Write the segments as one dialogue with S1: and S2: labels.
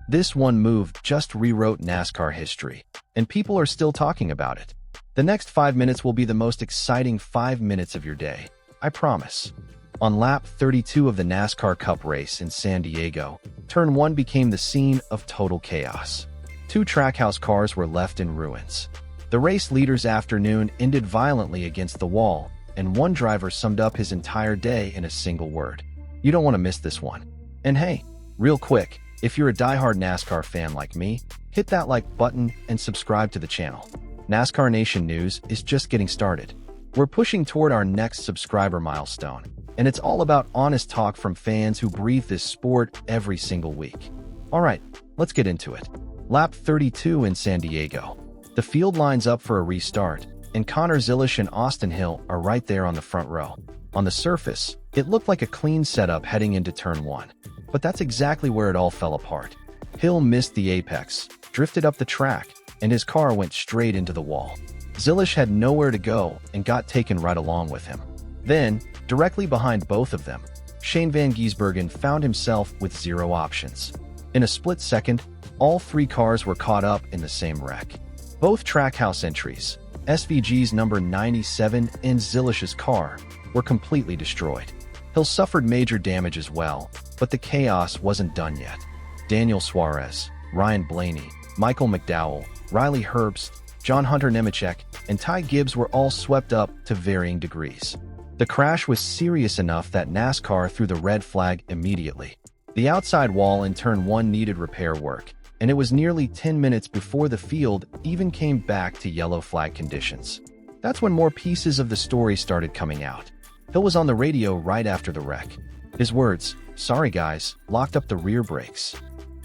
S1: This one move just rewrote NASCAR history, and people are still talking about it. The next 5 minutes will be the most exciting 5 minutes of your day, I promise. On lap 32 of the NASCAR Cup race in San Diego, Turn 1 became the scene of total chaos. 2 Trackhouse cars were left in ruins. The race leader's afternoon ended violently against the wall, and one driver summed up his entire day in a single word. You don't want to miss this one. And hey, real quick, if you're a diehard NASCAR fan like me, hit that like button and subscribe to the channel. NASCAR Nation News is just getting started. We're pushing toward our next subscriber milestone, and it's all about honest talk from fans who breathe this sport every single week. Alright, let's get into it. Lap 32 in San Diego. The field lines up for a restart, and Connor Zilisch and Austin Hill are right there on the front row. On the surface, it looked like a clean setup heading into Turn 1. But that's exactly where it all fell apart. Hill missed the apex, drifted up the track, and his car went straight into the wall. Zilisch had nowhere to go and got taken right along with him. Then, directly behind both of them, Shane van Gisbergen found himself with 0 options. In a split second, all 3 cars were caught up in the same wreck. Both Trackhouse entries, SVG's number 97 and Zilisch's car, were completely destroyed. Hill suffered major damage as well, but the chaos wasn't done yet. Daniel Suarez, Ryan Blaney, Michael McDowell, Riley Herbst, John Hunter Nemechek, and Ty Gibbs were all swept up to varying degrees. The crash was serious enough that NASCAR threw the red flag immediately. The outside wall in Turn 1 needed repair work, and it was nearly 10 minutes before the field even came back to yellow flag conditions. That's when more pieces of the story started coming out. Hill was on the radio right after the wreck. His words, "Sorry guys, locked up the rear brakes."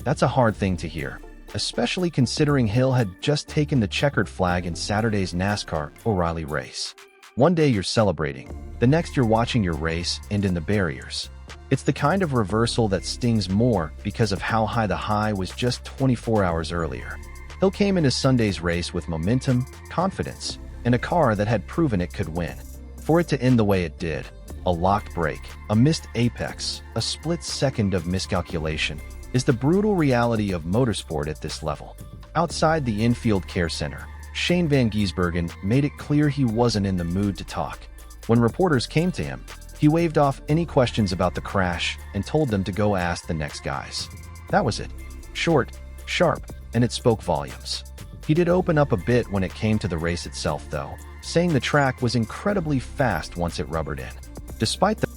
S1: That's a hard thing to hear, especially considering Hill had just taken the checkered flag in Saturday's NASCAR O'Reilly race. One day you're celebrating, the next you're watching your race end in the barriers. It's the kind of reversal that stings more because of how high the high was just 24 hours earlier. Hill came into Sunday's race with momentum, confidence, and a car that had proven it could win. For it to end the way it did, a locked brake, a missed apex, a split second of miscalculation, is the brutal reality of motorsport at this level. Outside the infield care center, Shane van Gisbergen made it clear he wasn't in the mood to talk. When reporters came to him, he waved off any questions about the crash and told them to go ask the next guys. That was it. Short, sharp, and it spoke volumes. He did open up a bit when it came to the race itself, though, saying the track was incredibly fast once it rubbered in. Despite the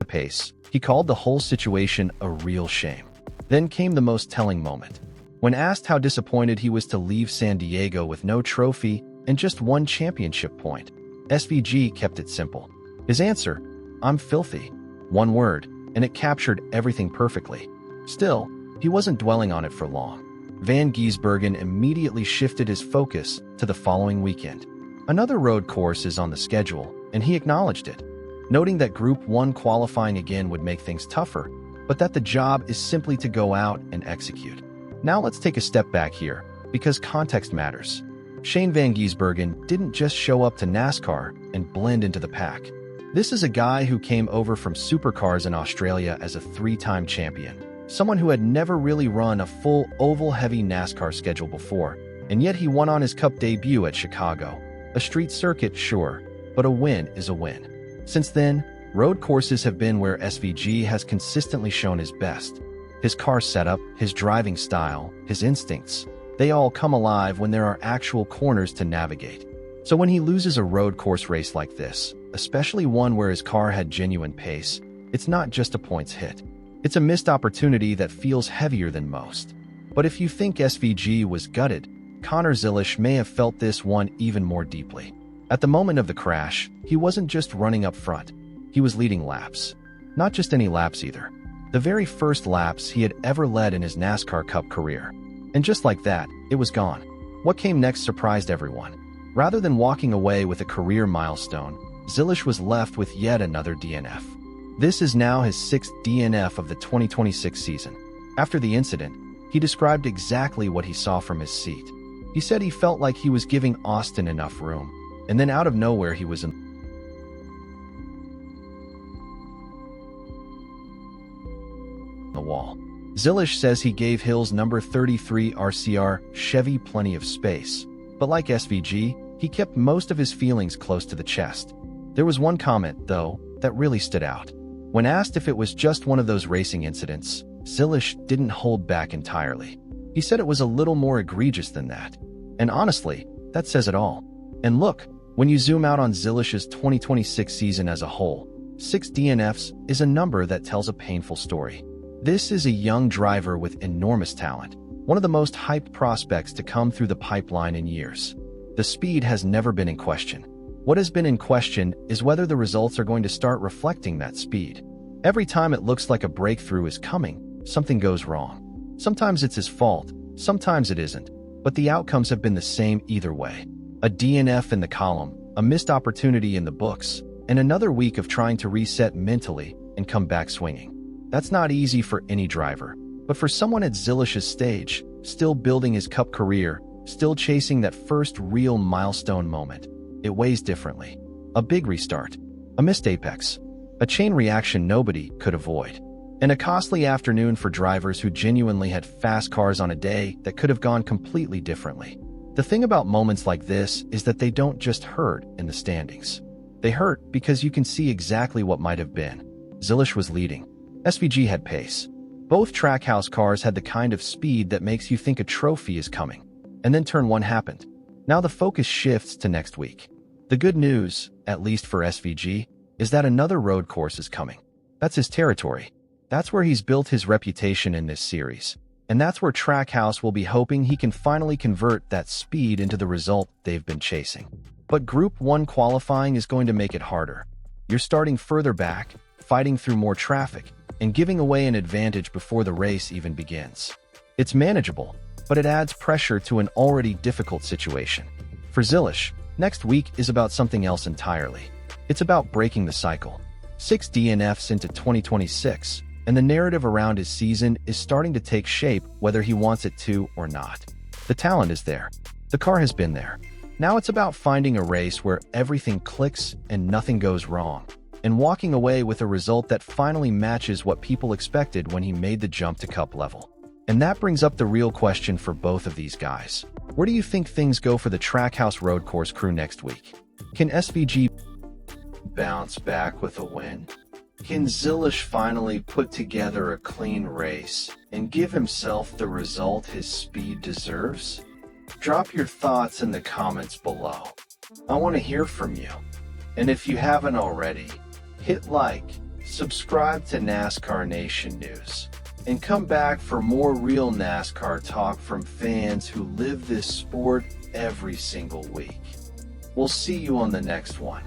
S1: pace, he called the whole situation a real shame. Then came the most telling moment. When asked how disappointed he was to leave San Diego with no trophy and just 1 championship point, SVG kept it simple. His answer, "I'm filthy." 1 word, and it captured everything perfectly. Still, he wasn't dwelling on it for long. Van Gisbergen immediately shifted his focus to the following weekend. Another road course is on the schedule, and he acknowledged it, noting that Group 1 qualifying again would make things tougher, but that the job is simply to go out and execute. Now let's take a step back here, because context matters. Shane van Gisbergen didn't just show up to NASCAR and blend into the pack. This is a guy who came over from supercars in Australia as a 3-time champion, someone who had never really run a full oval-heavy NASCAR schedule before, and yet he won on his Cup debut at Chicago. A street circuit, sure, but a win is a win. Since then, road courses have been where SVG has consistently shown his best. His car setup, his driving style, his instincts, they all come alive when there are actual corners to navigate. So when he loses a road course race like this, especially one where his car had genuine pace, it's not just a points hit. It's a missed opportunity that feels heavier than most. But if you think SVG was gutted, Connor Zilisch may have felt this one even more deeply. At the moment of the crash, he wasn't just running up front. He was leading laps. Not just any laps either. The very first laps he had ever led in his NASCAR Cup career. And just like that, it was gone. What came next surprised everyone. Rather than walking away with a career milestone, Zilisch was left with yet another DNF. This is now his 6th DNF of the 2026 season. After the incident, he described exactly what he saw from his seat. He said he felt like he was giving Austin enough room, and then out of nowhere he was in on the wall. Zilisch says he gave Hill's number 33 RCR Chevy plenty of space, but like SVG, he kept most of his feelings close to the chest. There was one comment, though, that really stood out. When asked if it was just one of those racing incidents, Zilisch didn't hold back entirely. He said it was a little more egregious than that. And honestly, that says it all. And look, when you zoom out on Zilisch's 2026 season as a whole, 6 DNFs is a number that tells a painful story. This is a young driver with enormous talent, one of the most hyped prospects to come through the pipeline in years. The speed has never been in question. What has been in question is whether the results are going to start reflecting that speed. Every time it looks like a breakthrough is coming, something goes wrong. Sometimes it's his fault, sometimes it isn't, but the outcomes have been the same either way. A DNF in the column, a missed opportunity in the books, and another week of trying to reset mentally and come back swinging. That's not easy for any driver, but for someone at Zilisch's stage, still building his Cup career, still chasing that first real milestone moment, it weighs differently. A big restart, a missed apex, a chain reaction nobody could avoid, and a costly afternoon for drivers who genuinely had fast cars on a day that could have gone completely differently. The thing about moments like this is that they don't just hurt in the standings. They hurt because you can see exactly what might have been. Zilisch was leading. SVG had pace. Both Trackhouse cars had the kind of speed that makes you think a trophy is coming. And then turn 1 happened. Now the focus shifts to next week. The good news, at least for SVG, is that another road course is coming. That's his territory. That's where he's built his reputation in this series. And that's where Trackhouse will be hoping he can finally convert that speed into the result they've been chasing. But Group 1 qualifying is going to make it harder. You're starting further back, fighting through more traffic, and giving away an advantage before the race even begins. It's manageable, but it adds pressure to an already difficult situation. For Zilisch, next week is about something else entirely. It's about breaking the cycle. 6 DNFs into 2026, and the narrative around his season is starting to take shape whether he wants it to or not. The talent is there. The car has been there. Now it's about finding a race where everything clicks and nothing goes wrong, and walking away with a result that finally matches what people expected when he made the jump to Cup level. And that brings up the real question for both of these guys. Where do you think things go for the Trackhouse road course crew next week? Can SVG bounce back with a win? Can Zilisch finally put together a clean race and give himself the result his speed deserves? Drop your thoughts in the comments below. I want to hear from you. And if you haven't already, hit like, subscribe to NASCAR Nation News, and come back for more real NASCAR talk from fans who live this sport every single week. We'll see you on the next one.